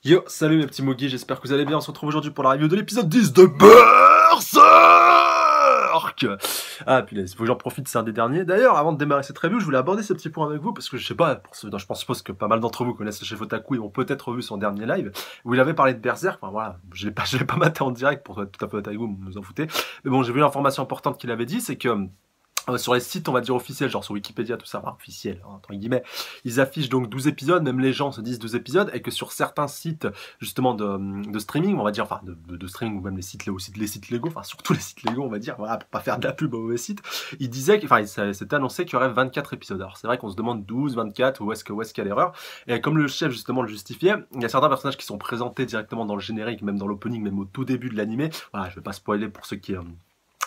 Yo, salut mes petits Mogi, j'espère que vous allez bien. On se retrouve aujourd'hui pour la review de l'épisode 10 de Berserk. Ah, puis faut que j'en profite, c'est un des derniers. D'ailleurs, avant de démarrer cette review, je voulais aborder ce petit point avec vous parce que je sais pas, pour ceux dont je suppose que pas mal d'entre vous connaissent le chef Otaku et ont peut-être vu son dernier live où il avait parlé de Berserk. Enfin voilà, je l'ai pas maté en direct pour être tout à fait Otaku, vous vous en foutez. Mais bon, j'ai vu l'information importante qu'il avait dit, c'est que sur les sites, on va dire officiels, genre sur Wikipédia, tout ça, enfin, officiel, hein, entre guillemets, ils affichent donc 12 épisodes, même les gens se disent 12 épisodes, et que sur certains sites, justement, de streaming, on va dire, enfin, de streaming, ou même les sites légaux, enfin, surtout les sites légaux, on va dire, voilà, pour pas faire de la pub aux mauvais sites, ils disaient, enfin, c'était annoncé qu'il y aurait 24 épisodes. Alors, c'est vrai qu'on se demande 12, 24, où est-ce qu'il y a l'erreur, et comme le chef, justement, le justifiait, il y a certains personnages qui sont présentés directement dans le générique, même dans l'opening, même au tout début de l'animé, voilà, je vais pas spoiler pour ceux qui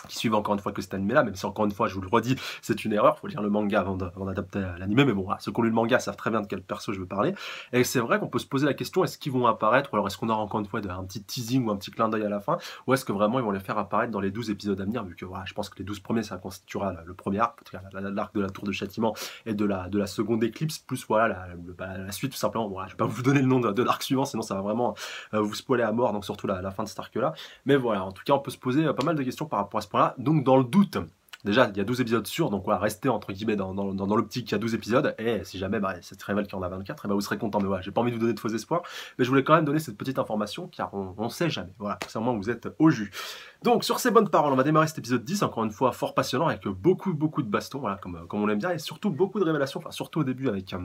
suivent encore une fois que cet animé là, même si encore une fois je vous le redis, c'est une erreur, faut lire le manga avant d'adapter l'animé, mais bon, voilà, ceux qui ont lu le manga savent très bien de quel perso je veux parler, et c'est vrai qu'on peut se poser la question, est-ce qu'ils vont apparaître, ou alors est-ce qu'on aura encore une fois un petit teasing ou un petit clin d'œil à la fin, ou est-ce que vraiment ils vont les faire apparaître dans les 12 épisodes à venir, vu que voilà, je pense que les 12 premiers ça constituera le premier arc, l'arc de la tour de châtiment et de la seconde éclipse, plus voilà la suite tout simplement, voilà, je vais pas vous donner le nom de l'arc suivant, sinon ça va vraiment vous spoiler à mort, donc surtout la fin de cet arc là, mais voilà, en tout cas on peut se poser pas mal de questions par rapport à ce point-là. Donc dans le doute, déjà il y a 12 épisodes sûrs, donc voilà, restez entre guillemets dans l'optique qu'il y a 12 épisodes, et si jamais c'est très révèle qu'il y en a 24, et vous serez content, mais voilà, j'ai pas envie de vous donner de faux espoirs, mais je voulais quand même donner cette petite information, car on sait jamais, voilà, c'est vraiment vous êtes au jus. Donc sur ces bonnes paroles, on va démarrer cet épisode 10, encore une fois fort passionnant, avec beaucoup de bastons, voilà, comme on l'aime bien, et surtout beaucoup de révélations, enfin surtout au début avec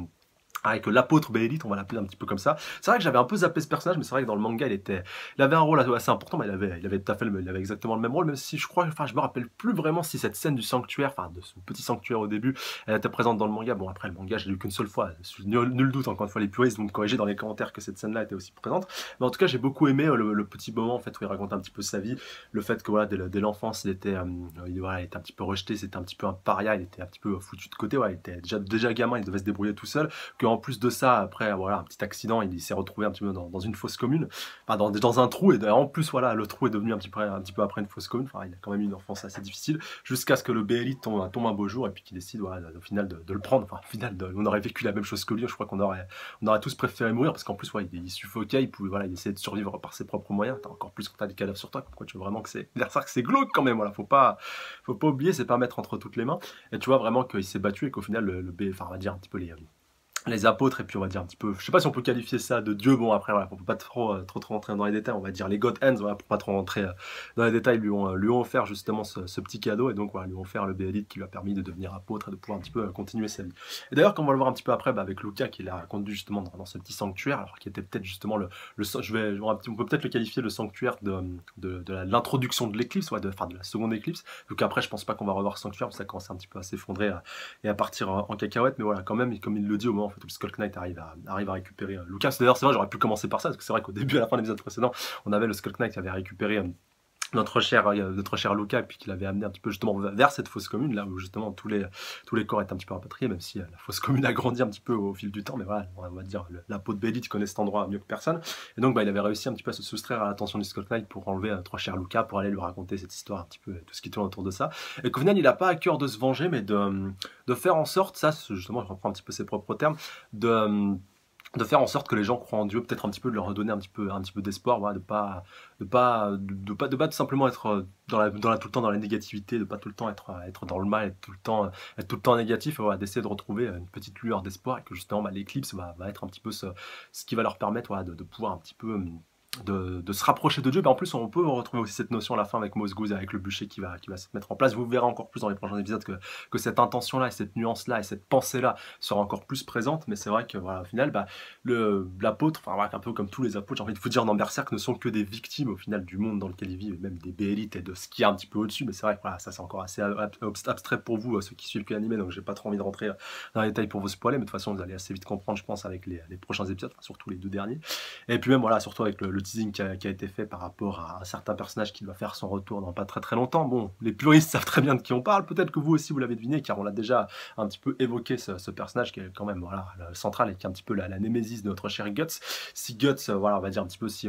l'apôtre Béélite, on va l'appeler un petit peu comme ça. C'est vrai que j'avais un peu zappé ce personnage, mais c'est vrai que dans le manga, il avait un rôle assez important, mais il avait tout à fait, il avait exactement le même rôle, même si je crois, enfin, je me rappelle plus vraiment si cette scène du sanctuaire, enfin, de ce petit sanctuaire au début, elle était présente dans le manga. Bon, après, le manga, je l'ai lu qu'une seule fois. Nul doute, encore une fois, les puristes vont me corriger dans les commentaires que cette scène-là était aussi présente. Mais en tout cas, j'ai beaucoup aimé le petit moment, en fait, où il raconte un petit peu sa vie, le fait que, voilà, dès l'enfance, il était un petit peu rejeté, c'était un petit peu un paria, il était un petit peu foutu de côté, ouais, il était déjà gamin, il devait se débrouiller tout seul, qu'en plus de ça, après voilà, un petit accident, il s'est retrouvé un petit peu dans une fosse commune, enfin dans un trou, et en plus voilà, le trou est devenu un petit peu après une fosse commune, enfin il a quand même eu une enfance assez difficile, jusqu'à ce que le Béélite tombe un beau jour, et puis qu'il décide voilà, au final de le prendre, enfin au final on aurait vécu la même chose que lui, je crois on aurait tous préféré mourir, parce qu'en plus ouais, il suffoquait, il pouvait voilà, il essayait de survivre par ses propres moyens, t'as encore plus quand t'as des cadavres sur toi, quoi, tu veux vraiment que c'est glauque quand même, voilà, faut pas oublier, c'est pas mettre entre toutes les mains, et tu vois vraiment qu'il s'est battu, et qu'au final enfin on va dire un petit peu les apôtres, et puis on va dire un petit peu, je sais pas si on peut qualifier ça de Dieu, bon après voilà, on peut pas trop rentrer dans les détails, on va dire les God Hands, voilà, pour pas trop rentrer dans les détails, lui ont offert justement ce petit cadeau, et donc voilà, lui ont offert le Béélite qui lui a permis de devenir apôtre et de pouvoir un petit peu continuer sa vie. Et d'ailleurs, comme on va le voir un petit peu après, avec Luca qui l'a conduit justement dans ce petit sanctuaire, alors qui était peut-être justement on peut peut-être le qualifier le sanctuaire de l'introduction de l'éclipse, ouais, enfin de la seconde éclipse, donc après je pense pas qu'on va revoir ce sanctuaire, parce que ça commence un petit peu à s'effondrer et à partir en cacahuète, mais voilà, quand même, comme il le dit au moment en fait, où le Skull Knight arrive à récupérer Lucas. D'ailleurs, c'est vrai, j'aurais pu commencer par ça, parce que c'est vrai qu'au début, à la fin de l'épisode précédent, on avait le Skull Knight qui avait récupéré notre cher Luca, et puis qu'il avait amené un petit peu justement vers cette fosse commune, là où justement tous les corps étaient un petit peu rapatriés, même si la fosse commune a grandi un petit peu au fil du temps, mais voilà, on va dire, la peau de Béélite connaît cet endroit mieux que personne, et donc il avait réussi un petit peu à se soustraire à l'attention du Skull Knight pour enlever notre cher Luca, pour aller lui raconter cette histoire un petit peu, tout ce qui tourne autour de ça, et qu'au final il n'a pas à cœur de se venger, mais de faire en sorte, ça justement je reprends un petit peu ses propres termes, de faire en sorte que les gens croient en Dieu, peut-être un petit peu de leur redonner un petit peu d'espoir, voilà, de pas tout simplement être tout le temps dans la négativité, de pas tout le temps être dans le mal, être tout le temps négatif, voilà, d'essayer de retrouver une petite lueur d'espoir, et que justement l'éclipse va être un petit peu ce qui va leur permettre, voilà, de pouvoir un petit peu de se rapprocher de Dieu. En plus, on peut retrouver aussi cette notion à la fin avec Mos Goose, avec le bûcher qui va se mettre en place. Vous verrez encore plus dans les prochains épisodes que cette intention-là, et cette nuance-là, et cette pensée-là sera encore plus présente. Mais c'est vrai que voilà, au final, l'apôtre, enfin voilà, un peu comme tous les apôtres, j'ai envie de vous dire, dans Berserk, ne sont que des victimes au final du monde dans lequel ils vivent, et même des Béélites et de ce qui est un petit peu au-dessus. Mais c'est vrai que voilà, ça c'est encore assez abstrait pour vous, ceux qui suivent que l'animé, donc j'ai pas trop envie de rentrer dans les détails pour vous spoiler, mais de toute façon vous allez assez vite comprendre, je pense, avec les prochains épisodes, enfin, surtout les deux derniers. Et puis même, voilà, surtout avec le teasing qui a été fait par rapport à un certain personnage qui va faire son retour dans pas très longtemps. Bon, les puristes savent très bien de qui on parle, peut-être que vous aussi vous l'avez deviné, car on l'a déjà un petit peu évoqué, ce personnage qui est quand même, voilà, le central, et qui est un petit peu la némésis de notre cher Guts. Si Guts, voilà, on va dire un petit peu si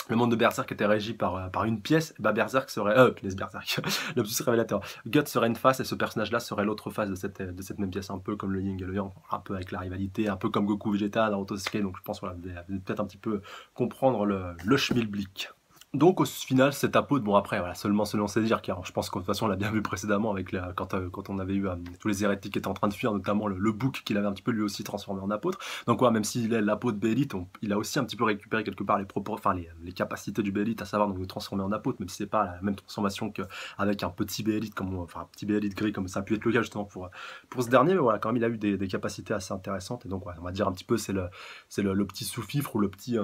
le monde de Berserk était régi par une pièce, bah Berserk serait... punaise Berserk, le plus révélateur. Guts serait une face et ce personnage-là serait l'autre face de cette même pièce, un peu comme le Yin et le Yang, un peu avec la rivalité, un peu comme Goku Vegeta, Naruto Sasuke, donc je pense voilà, vous allez peut-être un petit peu comprendre le schmilblick. Donc au final, cet apôtre, bon après, voilà, seulement selon ses dires, car je pense que de toute façon on l'a bien vu précédemment avec quand on avait eu tous les hérétiques qui étaient en train de fuir, notamment le bouc qu'il avait un petit peu lui aussi transformé en apôtre. Donc voilà, même s'il est l'apôtre Bélite, il a aussi un petit peu récupéré quelque part les capacités du Bélite, à savoir donc de transformer en apôtre, même si c'est pas la même transformation qu'avec un petit Bélite, enfin un petit Bélite gris comme ça a pu être le cas justement pour ce dernier, mais voilà, quand même il a eu des capacités assez intéressantes, et donc ouais, on va dire un petit peu c'est le petit sous-fifre ou le petit...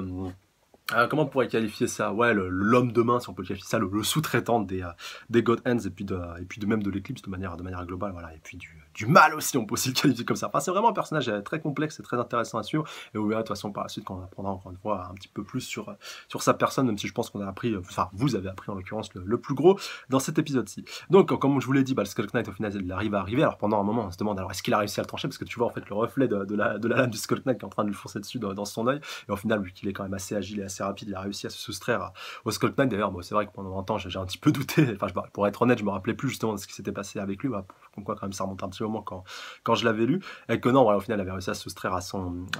comment on pourrait qualifier ça? Ouais, l'homme de main, si on peut qualifier ça, le sous-traitant des God Hands et puis même de l'éclipse de manière globale, voilà. Et puis du mal aussi, on peut aussi le qualifier comme ça. Enfin, c'est vraiment un personnage très complexe et très intéressant à suivre. Et vous verrez de toute façon par la suite quand on apprendra encore une fois un petit peu plus sur sa personne, même si je pense qu'on a appris, enfin, vous avez appris en l'occurrence le plus gros dans cet épisode-ci. Donc, comme je vous l'ai dit, le Skull Knight au final il arrive à arriver. Alors pendant un moment, on se demande alors est-ce qu'il a réussi à le trancher, parce que tu vois en fait le reflet de la lame du Skull Knight qui est en train de lui foncer dessus dans son œil. Et au final, vu qu'il est quand même assez agile et assez rapide, il a réussi à se soustraire au Skull Knight. D'ailleurs, c'est vrai que pendant un temps, j'ai un petit peu douté. Enfin, pour être honnête, je me rappelais plus justement de ce qui s'était passé avec lui. Comme quoi, quand même, ça remonte un petit moment quand je l'avais lu. Et que non, voilà, au final, il avait réussi à se soustraire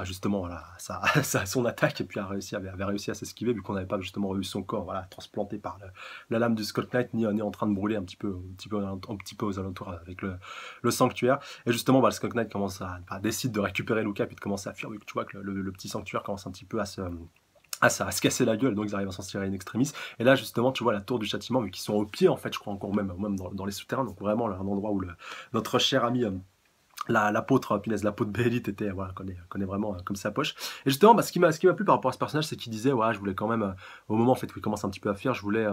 justement, voilà, à son attaque, et puis avait réussi à s'esquiver, vu qu'on n'avait pas justement revu son corps, voilà, transplanté par la lame du Skull Knight, ni en train de brûler un petit peu aux alentours avec le sanctuaire. Et justement, le Skull Knight décide de récupérer Luca, puis de commencer à fuir, vu que tu vois que le petit sanctuaire commence un petit peu à se casser la gueule, donc ils arrivent à s'en tirer in extremis. Et là, justement, tu vois la tour du châtiment, vu qu'ils sont au pied, en fait, je crois encore même dans les souterrains, donc vraiment là, un endroit où notre cher ami l'apôtre Bélite était, voilà, connaît vraiment comme sa poche. Et justement, ce qui m'a plu par rapport à ce personnage, c'est qu'il disait, voilà, je voulais quand même, au moment en fait où il commence un petit peu à fuir, je voulais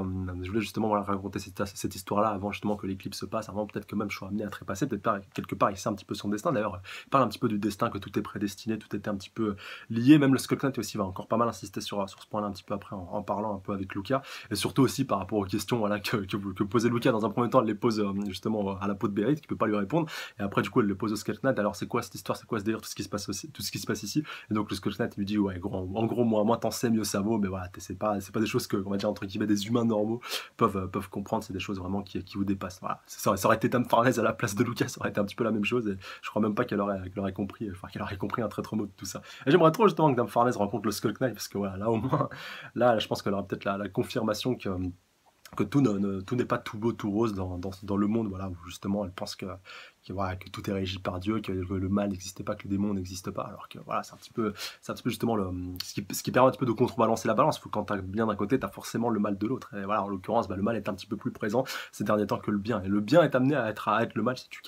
justement voilà, raconter cette histoire-là avant justement que l'éclipse se passe, avant peut-être que même je sois amené à trépasser, peut-être quelque part il sait un petit peu son destin. D'ailleurs, il parle un petit peu du destin, que tout est prédestiné, tout était un petit peu lié. Même le Skull Knight aussi va encore pas mal insister sur ce point-là un petit peu après en parlant un peu avec Luca, et surtout aussi par rapport aux questions voilà que posait Luca. Dans un premier temps, elle les pose justement à l'apôtre Bélite qui peut pas lui répondre, et après du coup elle le pose au Skull Knight. Alors c'est quoi cette histoire, c'est quoi ce délire, tout ce qui se passe ici. Et donc le Skull Knight lui dit, ouais, en gros, moins t'en sais, mieux ça vaut. Mais voilà, c'est pas des choses que, on va dire entre guillemets, des humains normaux peuvent comprendre. C'est des choses vraiment qui vous dépassent. Voilà, ça aurait été Tam Farnese à la place de Lucas, ça aurait été un petit peu la même chose, et je crois même pas qu'elle aurait compris un traître mot de tout ça. Et j'aimerais trop justement que Tam Farnese rencontre le Skull Knight, parce que voilà, là au moins, là je pense qu'elle aura peut-être la confirmation que tout n'est pas tout beau, tout rose dans le monde, voilà, où justement elle pense voilà, que tout est régi par Dieu, que le mal n'existe pas, que le démon n'existe pas, alors que voilà, c'est un petit peu justement ce qui permet un petit peu de contrebalancer la balance. Quand tu as bien d'un côté, tu as forcément le mal de l'autre. Et voilà, en l'occurrence, le mal est un petit peu plus présent ces derniers temps que le bien. Et le bien est amené à être le mal si tu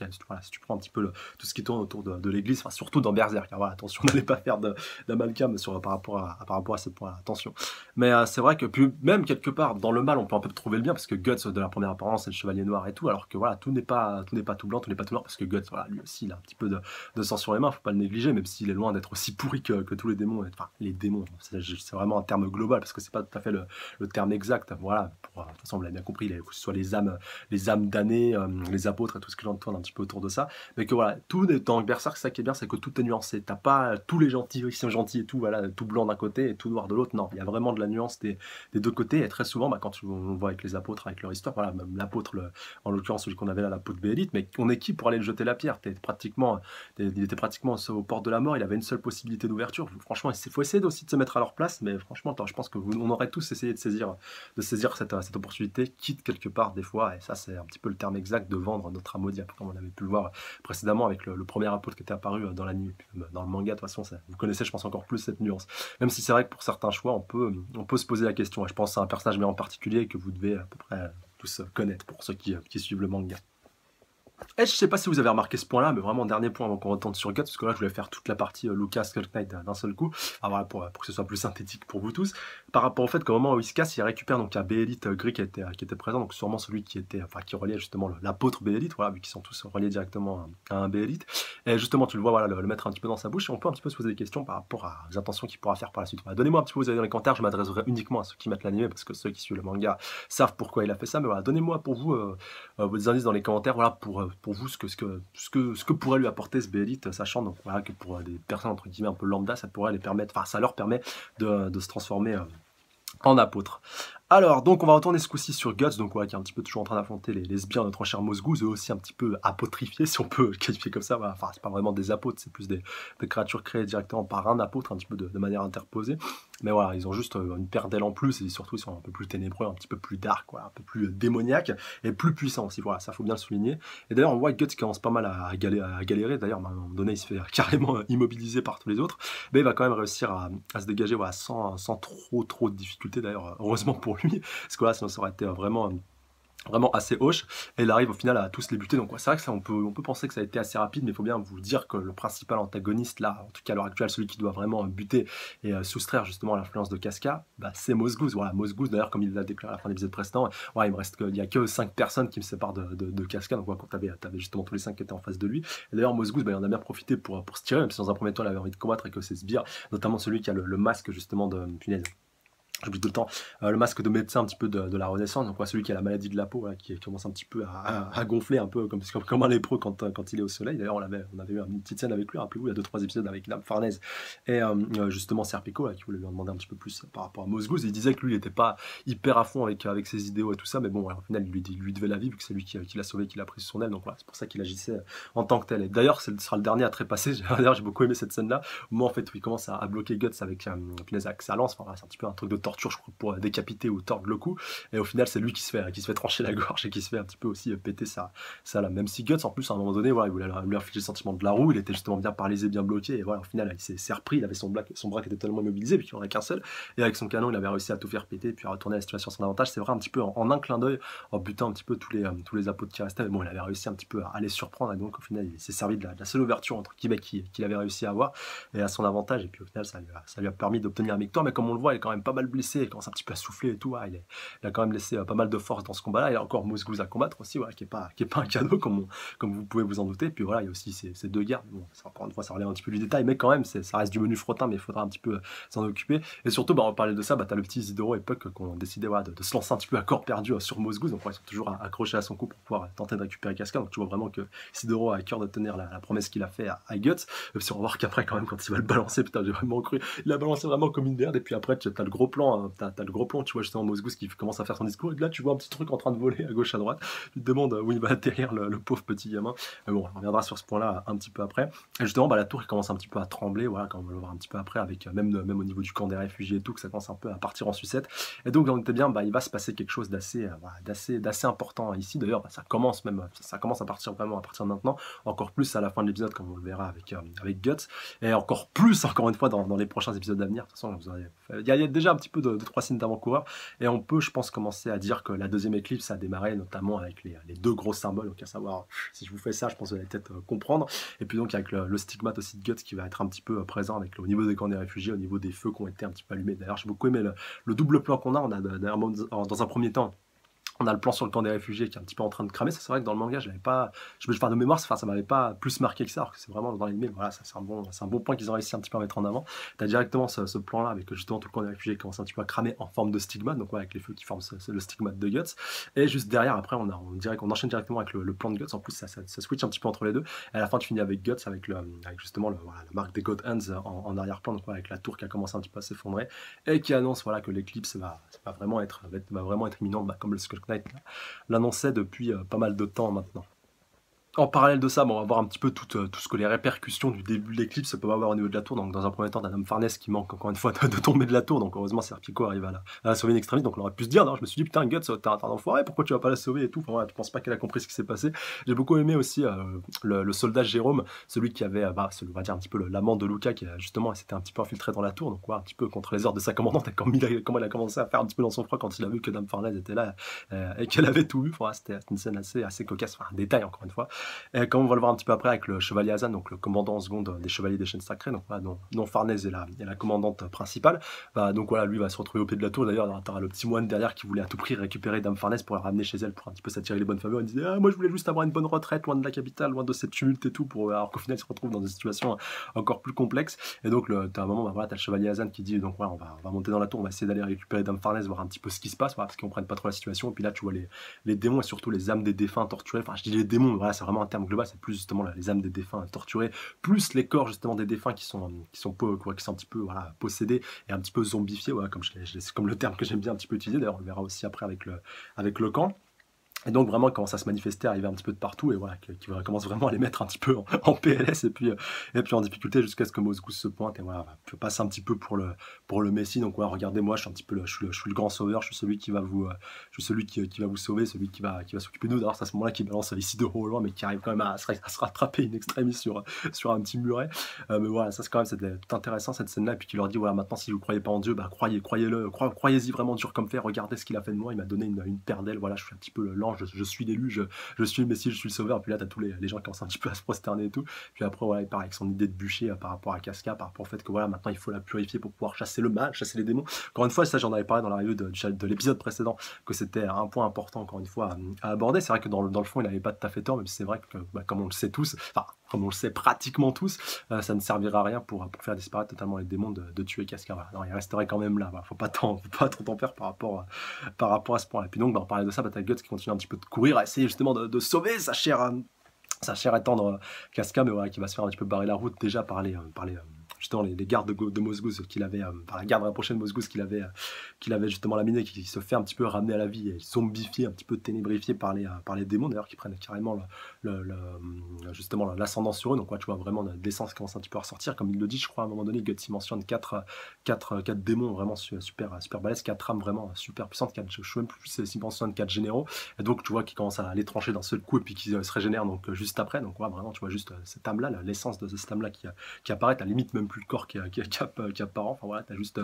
prends un petit peu tout ce qui tourne autour de l'église, enfin, surtout dans Berserk. Car voilà, attention, n'allez pas faire d'amalgame par rapport à ce point-là, attention. Mais c'est vrai que puis, même quelque part, dans le mal, on peut un peu trouver le bien, parce que Guts, de la première apparence, c'est le chevalier noir et tout, alors que voilà, tout n'est pas tout blanc, tout n'est pas tout noir, parce que Guts, voilà, lui aussi, il a un petit peu de sang sur les mains, faut pas le négliger, même s'il est loin d'être aussi pourri que tous les démons. Enfin, les démons, c'est vraiment un terme global, parce que c'est pas tout à fait le terme exact. Voilà, de toute façon, on l'a bien compris, que ce soit les âmes damnées, les apôtres et tout ce qui tourne un petit peu autour de ça, mais que voilà, tout dans Berserk, ça qui est bien, c'est que tout est nuancé. T'as pas tous les gentils qui sont gentils et tout, voilà, tout blanc d'un côté et tout noir de l'autre. Non, il y a vraiment de la nuance des deux côtés, et très souvent, quand on voit avec les apôtres, avec leur histoire, voilà, même l'apôtre, en l'occurrence celui qu'on avait là, l'apôtre Bélite, mais on est qui pour aller le jeter la pierre? Il était pratiquement aux portes de la mort, il avait une seule possibilité d'ouverture. Franchement, il faut essayer aussi de se mettre à leur place, mais franchement, je pense on aurait tous essayé de saisir cette opportunité, quitte quelque part des fois, et ça c'est un petit peu le terme exact, de vendre notre âme au diable, comme on avait pu le voir précédemment avec le premier apôtre qui était apparu dans la nuit. Dans le manga, de toute façon, vous connaissez, je pense, encore plus cette nuance. Même si c'est vrai que pour certains choix, on peut se poser la question. Je pense à un personnage mais en particulier que vous devez à peu près tous connaître pour ceux qui suivent le manga. Et je sais pas si vous avez remarqué ce point-là, mais vraiment dernier point avant qu'on retourne sur Guts, parce que là je voulais faire toute la partie Lucas Skull Knight d'un seul coup, voilà, pour que ce soit plus synthétique pour vous tous, par rapport au fait qu'au moment où il se casse, il récupère donc un Bélite gris qui était présent, donc sûrement celui qui reliait justement l'apôtre Bélite, voilà, vu qu'ils sont tous reliés directement à un Bélite, et justement tu le vois, voilà, le mettre un petit peu dans sa bouche, et on peut un petit peu se poser des questions par rapport aux intentions qu'il pourra faire par la suite. Voilà, donnez-moi un petit peu vos avis dans les commentaires, je m'adresserai uniquement à ceux qui mettent l'anime, parce que ceux qui suivent le manga savent pourquoi il a fait ça, mais voilà, donnez-moi pour vous vos indices dans les commentaires, voilà, pour vous ce que pourrait lui apporter ce Bélite, sachant donc voilà que pour des personnes entre guillemets un peu lambda, ça pourrait les permettre, enfin ça leur permet de se transformer en apôtre. Alors, donc on va retourner ce coup-ci sur Guts, donc ouais, qui est un petit peu toujours en train d'affronter les sbires de notre cher Mosgouz, eux aussi un petit peu apôtrifiés, si on peut le qualifier comme ça. Voilà. Enfin, c'est pas vraiment des apôtres, c'est plus des créatures créées directement par un apôtre, un petit peu de manière interposée. Mais voilà, ils ont juste une paire d'ailes en plus, et surtout ils sont un peu plus ténébreux, un petit peu plus dark, voilà, un peu plus démoniaques, et plus puissants aussi, voilà, ça faut bien le souligner. Et d'ailleurs, on voit que Guts commence pas mal à galérer, d'ailleurs, à un moment donné, il se fait carrément immobiliser par tous les autres, mais il va quand même réussir à se dégager, voilà, sans trop de difficultés, d'ailleurs, heureusement pour lui, parce que là, sinon ça aurait été vraiment assez hoche, et il arrive au final à tous les buter. Donc ouais, c'est vrai que ça, on peut penser que ça a été assez rapide, mais il faut bien vous dire que le principal antagoniste là, en tout cas à l'heure actuelle, celui qui doit vraiment buter et soustraire justement à l'influence de Casca, bah, c'est Mosgouz. Voilà, Mosgouz d'ailleurs, comme il l'a déclaré à la fin de l'épisode précédent, ouais, il y a que 5 personnes qui me séparent de Casca, donc ouais, quand t'avais justement tous les 5 qui étaient en face de lui. Et d'ailleurs Mosgouz, bah, il en a bien profité pour se tirer, même si dans un premier temps il avait envie de combattre et que ses sbires, notamment celui qui a le masque justement de punaise, j'oublie tout le temps, le masque de médecin un petit peu de la Renaissance, donc ouais, celui qui a la maladie de la peau, voilà, qui commence un petit peu à gonfler un peu comme un lépreux quand il est au soleil. D'ailleurs, on avait eu une petite scène avec lui, rappelez-vous, il y a 2-3 épisodes avec Dame Farnèse et justement Serpico, là, qui voulait lui en demander un petit peu plus par rapport à Mosgouz. Il disait que lui, il n'était pas hyper à fond avec ses idéaux et tout ça, mais bon, voilà, au final, il lui devait la vie, vu que c'est lui qui l'a sauvé, qui l'a pris sous son aile, donc voilà, c'est pour ça qu'il agissait en tant que tel. Et d'ailleurs, ce sera le dernier à trépasser. D'ailleurs, j'ai beaucoup aimé cette scène-là, au moment en fait, où il commence à bloquer Guts avec sa lance, enfin, voilà, c'est un petit peu un truc de torture, je crois, pour décapiter ou tordre le cou, et au final c'est lui qui se fait trancher la gorge et qui se fait un petit peu aussi péter ça là. Même si Guts en plus à un moment donné, voilà, il voulait lui infliger le sentiment de la roue, il était justement bien paralysé, bien bloqué, et voilà, au final il s'est repris, il avait son bras qui était tellement immobilisé, puis il en a qu'un seul, et avec son canon il avait réussi à tout faire péter, puis à retourner la situation à son avantage. C'est vrai, un petit peu en un clin d'œil, en butant un petit peu tous les apôtres qui restaient, mais bon, il avait réussi un petit peu à les surprendre, et donc au final il s'est servi de la seule ouverture entre guillemets qu'il avait réussi à avoir, et à son avantage, et puis au final ça lui a permis d'obtenir la victoire. Mais comme on le voit, il est quand même pas mal blessé, il commence un petit peu à souffler et tout, ouais, il a quand même laissé pas mal de force dans ce combat-là. Il a encore Mosgouz à combattre aussi, voilà, qui est pas un cadeau, comme vous pouvez vous en douter. Puis voilà, il y a aussi ces deux guerres. Bon, encore une fois, ça relève un petit peu du détail, mais quand même, ça reste du menu frottin, mais il faudra un petit peu s'en occuper. Et surtout, bah, on parlait de ça, bah, t'as le petit Isidoro et Puck qui ont décidé, voilà, de se lancer un petit peu à corps perdu sur Mosgouz. Donc ouais, ils sont toujours accrochés à son cou pour pouvoir tenter de récupérer Casca. Donc tu vois vraiment que Isidoro a à cœur de tenir la promesse qu'il a fait à Guts. Même si on va voir qu'après, quand même, quand il va le balancer, putain, j'ai vraiment cru. Il a balancé vraiment comme une merde. Et puis après, t'as le gros plan, t'as le gros plan, tu vois justement Mosgouz qui commence à faire son discours, et là tu vois un petit truc en train de voler à gauche à droite, tu te demandes où il va atterrir le pauvre petit gamin. Mais bon, on reviendra sur ce point-là un petit peu après. Et justement, bah, la tour il commence un petit peu à trembler, voilà, quand on va le voir un petit peu après, avec même au niveau du camp des réfugiés et tout, que ça commence un peu à partir en sucette. Et donc on était bien, bah, il va se passer quelque chose voilà, d'assez important ici. D'ailleurs, bah, ça commence à partir vraiment à partir de maintenant, encore plus à la fin de l'épisode, comme on le verra avec Guts, et encore plus, encore une fois, dans les prochains épisodes d'avenir. De toute façon, il y a déjà un petit peu de 3 signes d'avant-coureur. Et on peut, je pense, commencer à dire que la deuxième éclipse a démarré, notamment avec les deux gros symboles. Donc, à savoir, si je vous fais ça, je pense que vous allez peut-être comprendre. Et puis, donc, avec le stigmate aussi de Guts qui va être un petit peu présent au niveau des camps des réfugiés, au niveau des feux qui ont été un petit peu allumés. D'ailleurs, j'ai beaucoup aimé le double plan qu'on a. On a d'ailleurs, dans un premier temps, on a le plan sur le camp des réfugiés qui est un petit peu en train de cramer. Ça, c'est vrai que dans le manga, je l'avais pas. Je me parle de mémoire, enfin, ça m'avait pas plus marqué que ça, alors que c'est vraiment dans l'anime. Voilà, ça, c'est un bon point qu'ils ont réussi un petit peu à mettre en avant. Tu as directement ce plan-là avec justement tout le camp des réfugiés qui commence un petit peu à cramer en forme de stigmate, donc ouais, avec les feux qui forment le stigmate de Guts. Et juste derrière, après, on dirait qu'on enchaîne directement avec le plan de Guts. En plus, ça switch un petit peu entre les deux. Et à la fin, tu finis avec Guts, avec justement voilà, la marque des God Hands en arrière-plan, donc ouais, avec la tour qui a commencé un petit peu à s'effondrer et qui annonce voilà, que l'éclipse va vraiment être imminente, bah, comme le Skull Knight l'annonçait depuis pas mal de temps maintenant. En parallèle de ça, bon, on va voir un petit peu tout ce que les répercussions du début de l'éclipse peuvent avoir au niveau de la tour. Donc, dans un premier temps, Dame Farnèse qui manque encore une fois de tomber de la tour. Donc, heureusement, Serpico arrive à la sauver in extremis. Donc, on aurait pu se dire, non, je me suis dit, putain, Guts, t'es un enfoiré, pourquoi tu vas pas la sauver et tout. Enfin, voilà, tu penses pas qu'elle a compris ce qui s'est passé. J'ai beaucoup aimé aussi le soldat Jérôme, celui qui avait, on va dire un petit peu l'amant de Luca, qui justement s'était un petit peu infiltré dans la tour. Donc, ouais, un petit peu contre les ordres de sa commandante. Et comment elle a commencé à faire un petit peu dans son froid quand il a vu que Dame Farnèse était là et qu'elle avait tout vu. Enfin, c'était une scène assez cocasse. Enfin, un détail, encore une fois. Et comme on va le voir un petit peu après avec le chevalier Hazan, donc le commandant en seconde des chevaliers des chaînes sacrées, donc voilà, dont Farnèse est la commandante principale. Donc voilà, lui va se retrouver au pied de la tour. D'ailleurs, t'auras le petit moine derrière qui voulait à tout prix récupérer Dame Farnèse pour la ramener chez elle pour un petit peu s'attirer les bonnes faveurs. Il disait, ah, moi je voulais juste avoir une bonne retraite loin de la capitale, loin de cette tumulte et tout, alors qu'au final il se retrouve dans des situations encore plus complexes. Et donc t'as un moment, voilà, t'as le chevalier Hazan qui dit, donc voilà, on va monter dans la tour, on va essayer d'aller récupérer Dame Farnèse, voir un petit peu ce qui se passe, voilà, parce qu'ils comprennent pas trop la situation. Et puis là tu vois les démons et surtout les âmes des défunts torturés. Enfin, je dis les démons, mais voilà, c'est vraiment un terme global, c'est plus justement les âmes des défunts torturés, plus les corps justement des défunts qui sont un petit peu voilà, possédés et un petit peu zombifiés, voilà, c'est comme le terme que j'aime bien un petit peu utiliser, d'ailleurs on le verra aussi après avec le camp. Et donc vraiment, il commence à se manifester, arriver un petit peu de partout, et voilà, qui commence vraiment à les mettre un petit peu en PLS, et puis en difficulté jusqu'à ce que Mosgouz se pointe, et voilà, je passe un petit peu pour le Messie, donc voilà, regardez-moi, je suis un petit peu je suis le grand sauveur, je suis celui qui va vous, je suis celui qui va vous sauver, celui qui va s'occuper de nous, d'ailleurs c'est à ce moment-là qui balance ici de haut au loin, mais qui arrive quand même à se rattraper une extrémie sur un petit muret, mais voilà, ça c'est quand même c'était tout intéressant cette scène-là, et puis qui leur dit, voilà, maintenant si vous croyez pas en Dieu, bah croyez-le, croyez-y vraiment dur comme fer, regardez ce qu'il a fait de moi, il m'a donné une paire d'ailes, voilà, je suis un petit peu l'ange, je suis l'élu, je suis le Messie, je suis le sauveur. Puis là, t'as tous les gens qui commencent un petit peu à se prosterner et tout. Puis après, voilà, il part avec son idée de bûcher par rapport à Casca, par rapport au fait que voilà, maintenant il faut la purifier pour pouvoir chasser le mal, chasser les démons. Encore une fois, ça j'en avais parlé dans la review de l'épisode précédent, que c'était un point important, encore une fois, à aborder. C'est vrai que dans le fond, il n'avait pas tout à fait tort, même si c'est vrai que, comme on le sait tous, enfin, comme on le sait pratiquement tous, ça ne servira à rien pour faire disparaître totalement les démons de tuer Casca. Voilà. Non, il resterait quand même là. Voilà. Faut pas trop t'en faire par rapport à ce point-là. Et puis donc, on parlait de ça, t'as Guts qui continue un petit peu de courir, à essayer justement de sauver sa chère et tendre Casca, mais voilà, qui va se faire un petit peu barrer la route déjà par justement les gardes de Mosgouz qu'il avait, par la garde rapprochée de Mosgouz qu'il avait justement laminé, qui se fait un petit peu ramener à la vie et zombifié, un petit peu ténébrifié par les démons, d'ailleurs, qui prennent carrément justement l'ascendant sur eux. Donc, ouais, tu vois vraiment l'essence commence un petit peu à ressortir. Comme il le dit, je crois, à un moment donné, Guts il mentionne 4 démons vraiment super balèzes, 4 âmes vraiment super puissantes, je ne sais même plus s'il mentionne 4 généraux. Et donc, tu vois qu'ils commencent à les trancher d'un seul coup et puis qu'ils se régénèrent donc, juste après. Donc, ouais, vraiment, tu vois juste cette âme-là, l'essence de cette âme-là qui apparaît, à la limite même plus le corps qui apparaît. Enfin, voilà, tu as juste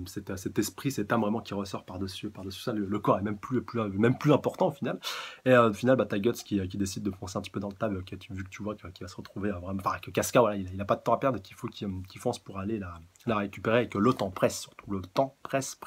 cet esprit, cette âme vraiment qui ressort par-dessus ça. Le corps est même plus important au final. Et au final, bah, t'as Guts qui décide de foncer un petit peu dans le tas, vu que tu vois qu'il va se retrouver vraiment. Enfin, que Casca, voilà, il a pas de temps à perdre et qu'il faut qu'il fonce pour aller la récupérer et que le temps presse, surtout. Le temps presse.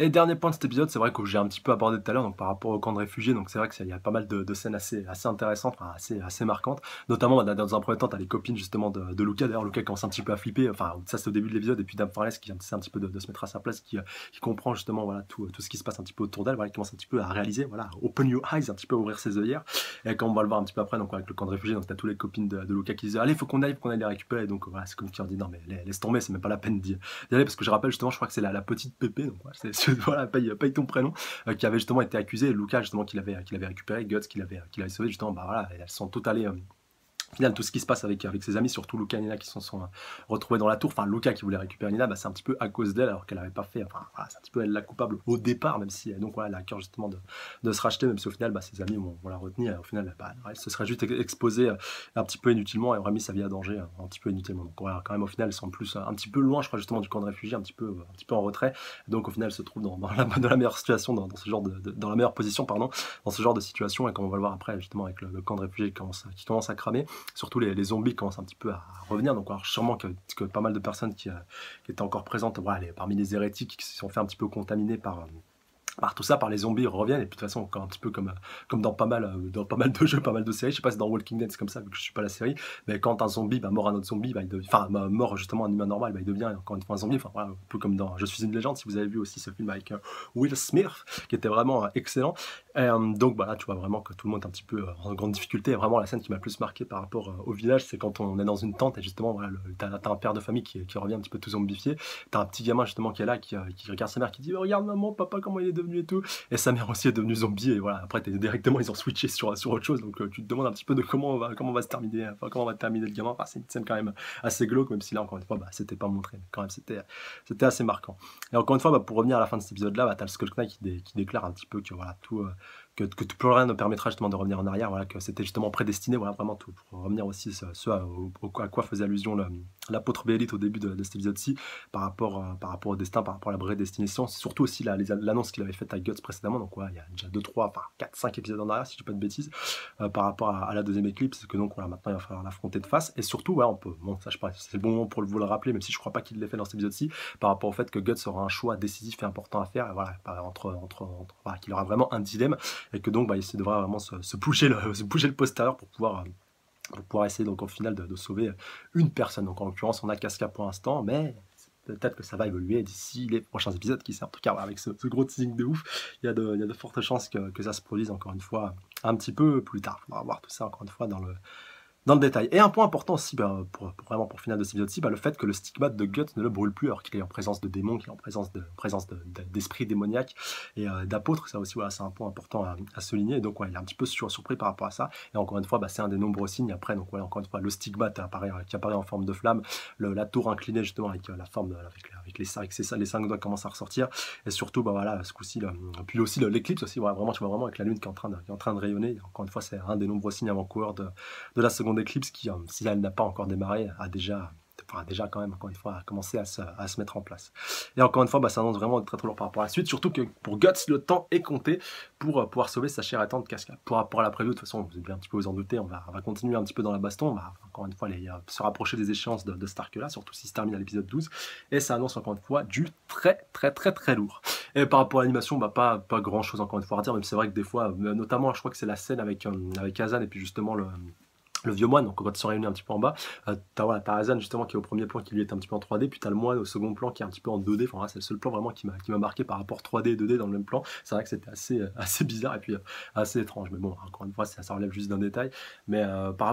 Et dernier point de cet épisode, c'est vrai que j'ai un petit peu abordé tout à l'heure, donc par rapport au camp de réfugiés, donc c'est vrai qu'il y a pas mal de scènes assez intéressantes, enfin, assez marquantes. Notamment, bah, dans un premier temps, t'as les copines justement de Luca. D'ailleurs, Luca commence un petit peu à flipper. Enfin, ça c'est au début de l'épisode, et puis Dame Farless qui essaie un petit peu de se mettre à sa place, qui comprend justement voilà tout ce qui se passe un petit peu autour d'elle. Voilà, qui commence un petit peu à réaliser, voilà, open your eyes, un petit peu ouvrir ses œillères. Et quand on va le voir un petit peu après, donc avec le camp de réfugiés, donc t'as tous les copines de Luca qui disent allez, faut qu'on aille les récupérer. Et donc voilà, c'est comme qui leur dit non mais laisse tomber, c'est même pas la peine d'y aller, parce que je rappelle justement, je crois que c'est la petite Pépé, donc voilà, voilà, paye ton prénom, qui avait justement été accusé, Luca justement qu'il avait récupéré, Guts qu'il avait sauvé justement, bah voilà, elles sont toutes allées au final, tout ce qui se passe avec ses amis, surtout Luca et Nina qui se sont retrouvés dans la tour. Enfin, Luca qui voulait récupérer Nina, bah, c'est un petit peu à cause d'elle, alors qu'elle n'avait pas fait. Enfin, voilà, c'est un petit peu elle la coupable au départ, même si donc voilà, elle a à cœur justement de se racheter, même si au final, bah, ses amis vont la retenir. Au final, bah, elle se serait juste exposée un petit peu inutilement et aurait mis sa vie à danger un petit peu inutilement. Donc voilà, quand même, au final, elles sont plus un petit peu loin, je crois, justement, du camp de réfugiés, un petit peu en retrait. Donc au final, elle se trouve dans la meilleure situation, dans ce genre dans la meilleure position, pardon, dans ce genre de situation. Et comme on va le voir après, justement, avec le camp de réfugiés qui commence à cramer. Surtout les zombies commencent un petit peu à revenir, donc alors sûrement que pas mal de personnes qui étaient encore présentes, voilà, parmi les hérétiques qui se sont fait un petit peu contaminer par tout ça, par les zombies, ils reviennent, et puis de toute façon, encore un petit peu comme dans pas mal de jeux, pas mal de séries, je sais pas si dans Walking Dead c'est comme ça, vu que je suis pas la série, mais quand un zombie mord un autre zombie, mord justement un humain normal, il devient encore une fois un zombie, enfin voilà, un peu comme dans Je suis une légende, si vous avez vu aussi ce film avec Will Smith, qui était vraiment excellent. Et, donc voilà, tu vois vraiment que tout le monde est un petit peu en grande difficulté, et vraiment la scène qui m'a le plus marqué par rapport au village, c'est quand on est dans une tente, et justement, voilà, t'as un père de famille qui revient un petit peu tout zombifié, t'as un petit gamin justement qui est là, qui regarde sa mère, qui dit oh, regarde maman, papa, comment il est devenu et tout, et sa mère aussi est devenue zombie, et voilà, après directement ils ont switché sur autre chose, donc tu te demandes un petit peu de comment on va se terminer, enfin comment on va terminer le gamin. Enfin, c'est une scène quand même assez glauque, même si là encore une fois bah, c'était pas montré, mais quand même c'était assez marquant. Et encore une fois, bah, pour revenir à la fin de cet épisode là, bah, t'as le Skull Knight qui déclare un petit peu que voilà tout que plus rien ne permettra justement de revenir en arrière, voilà, que c'était justement prédestiné, voilà, vraiment tout, pour revenir aussi à quoi faisait allusion l'apôtre Béélite au début de cet épisode-ci, par rapport au destin, par rapport à la vraie destination, c'est surtout aussi l'annonce qu'il avait faite à Guts précédemment, donc ouais, il y a déjà 2, 3, enfin 4, 5 épisodes en arrière, si je dis pas de bêtises, par rapport à la deuxième éclipse, que donc voilà, maintenant il va falloir l'affronter de face, et surtout, ouais, ça je sais pas, c'est le bon moment pour vous le rappeler, même si je crois pas qu'il l'ait fait dans cet épisode-ci, par rapport au fait que Guts aura un choix décisif et important à faire, et voilà, voilà, qu'il aura vraiment un dilemme, et que donc bah, il devra vraiment se bouger le postérieur pour pouvoir essayer donc au final de sauver une personne. Donc en l'occurrence on a Casca pour l'instant, mais peut-être que ça va évoluer d'ici les prochains épisodes qui sert. En tout cas avec ce gros teasing de ouf, il y a de fortes chances que ça se produise encore une fois un petit peu plus tard. On va voir tout ça encore une fois dans le détail. Et un point important aussi, vraiment pour finir de cet épisode-ci, le fait que le stigmate de Guts ne le brûle plus alors qu'il est en présence de démons, qu'il est en présence d'esprits démoniaques et d'apôtres. Ça aussi, voilà, c'est un point important à souligner. Et donc, ouais, il est un petit peu surpris par rapport à ça. Et encore une fois, c'est un des nombreux signes. Après, donc voilà, encore une fois, le stigmate qui apparaît en forme de flamme, la tour inclinée justement avec la forme, avec les 5 doigts commencent à ressortir. Et surtout, voilà, ce coup-ci, puis aussi l'éclipse aussi, voilà, vraiment, tu vois vraiment avec la lune qui est en train de rayonner. Et encore une fois, c'est un des nombreux signes avant-coureurs de la seconde éclipse qui, si elle n'a pas encore démarré, a déjà quand même, encore une fois, commencé à se mettre en place. Et encore une fois, ça annonce vraiment très très lourd par rapport à la suite, surtout que pour Guts, le temps est compté pour pouvoir sauver sa chère et tendre Casca. Pour rapport à la preview, de toute façon, vous devez un petit peu vous en douter, on va continuer un petit peu dans la baston, on va encore une fois se rapprocher des échéances de cet arc-là, surtout si se termine à l'épisode 12, et ça annonce encore une fois du très très très très lourd. Et par rapport à l'animation, pas grand chose encore une fois à dire, même c'est vrai que des fois, notamment je crois que c'est la scène avec Kazan et puis justement le vieux moine, donc quand ils sont réunis un petit peu en bas, t'as Azan justement qui est au premier plan qui lui est un petit peu en 3D, puis t'as le moine au second plan qui est un petit peu en 2D, enfin c'est le seul plan vraiment qui m'a marqué par rapport 3D et 2D dans le même plan. C'est vrai que c'était assez bizarre et puis assez étrange, mais bon, encore une fois ça relève juste d'un détail, mais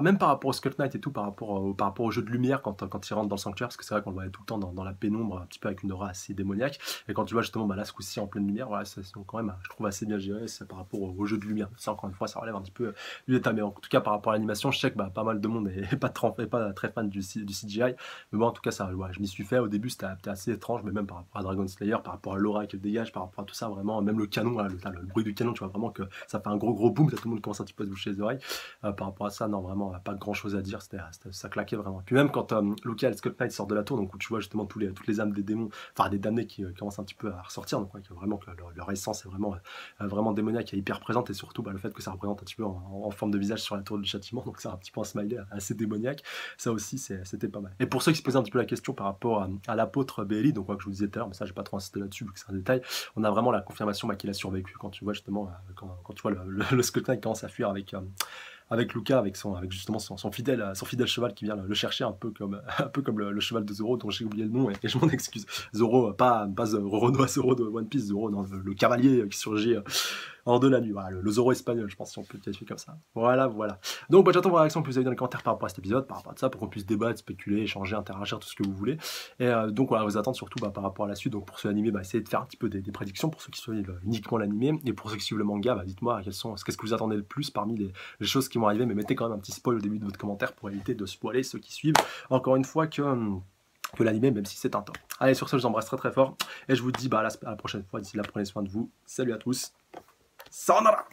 même par rapport au Skull Knight et tout, par rapport au jeu de lumière quand il rentre dans le sanctuaire, parce que c'est vrai qu'on le voyait tout le temps dans la pénombre, un petit peu avec une aura assez démoniaque, et quand tu vois justement là ce coup-ci en pleine lumière, voilà, c'est quand même, je trouve assez bien géré, c'est par rapport au jeu de lumière. Ça encore une fois ça relève un petit peu du détail, mais en tout cas par rapport à l'animation, je sais que pas mal de monde est pas très fan du CGI, mais bon en tout cas ça, je m'y suis fait au début, c'était assez étrange, mais même par rapport à Dragon Slayer, par rapport à l'aura qu'elle dégage, par rapport à tout ça, vraiment, même le canon, voilà, le bruit du canon, tu vois vraiment que ça fait un gros boom, tout le monde commence un petit peu à se boucher les oreilles. Par rapport à ça, non vraiment pas grand chose à dire, ça claquait vraiment. Puis même quand Luca et le Skull Knight sortent de la tour, donc où tu vois justement toutes les âmes des démons, enfin des damnés qui commencent un petit peu à ressortir, donc vraiment que leur essence est vraiment démoniaque et hyper présente, et surtout le fait que ça représente un petit peu en forme de visage sur la tour du châtiment, donc c'est un petit peu un smiley assez démoniaque, ça aussi c'était pas mal. Et pour ceux qui se posaient un petit peu la question par rapport à l'apôtre Bailey, donc que je vous disais tout à l'heure, mais ça j'ai pas trop insisté là-dessus vu que c'est un détail, on a vraiment la confirmation qu'il a survécu quand tu vois justement quand tu vois le Skull Knight commence à fuir avec Luca, avec justement son fidèle cheval qui vient le chercher, un peu comme le cheval de Zoro dont j'ai oublié le nom, et je m'en excuse. Zoro, pas Renoir Zoro de One Piece, Zoro, non, le cavalier qui surgit hors de la nuit. Voilà, le Zoro espagnol, je pense si on peut le qualifier comme ça. Voilà. Donc j'attends vos réactions que vous avez dans les commentaires par rapport à cet épisode, par rapport à ça, pour qu'on puisse débattre, spéculer, échanger, interagir, tout ce que vous voulez. Et donc voilà, vous attendre surtout par rapport à la suite. Donc pour ceux animés, essayez de faire un petit peu des prédictions pour ceux qui suivent uniquement l'animé, et pour ceux qui suivent le manga, dites-moi qu'est-ce que vous attendez le plus parmi les choses qui vont arriver, mais mettez quand même un petit spoil au début de votre commentaire pour éviter de spoiler ceux qui suivent. Encore une fois que l'animé, même si c'est un temps. Allez, sur ce, je vous embrasse très très fort, et je vous dis à la prochaine fois. D'ici là, prenez soin de vous. Salut à tous. Sayonara.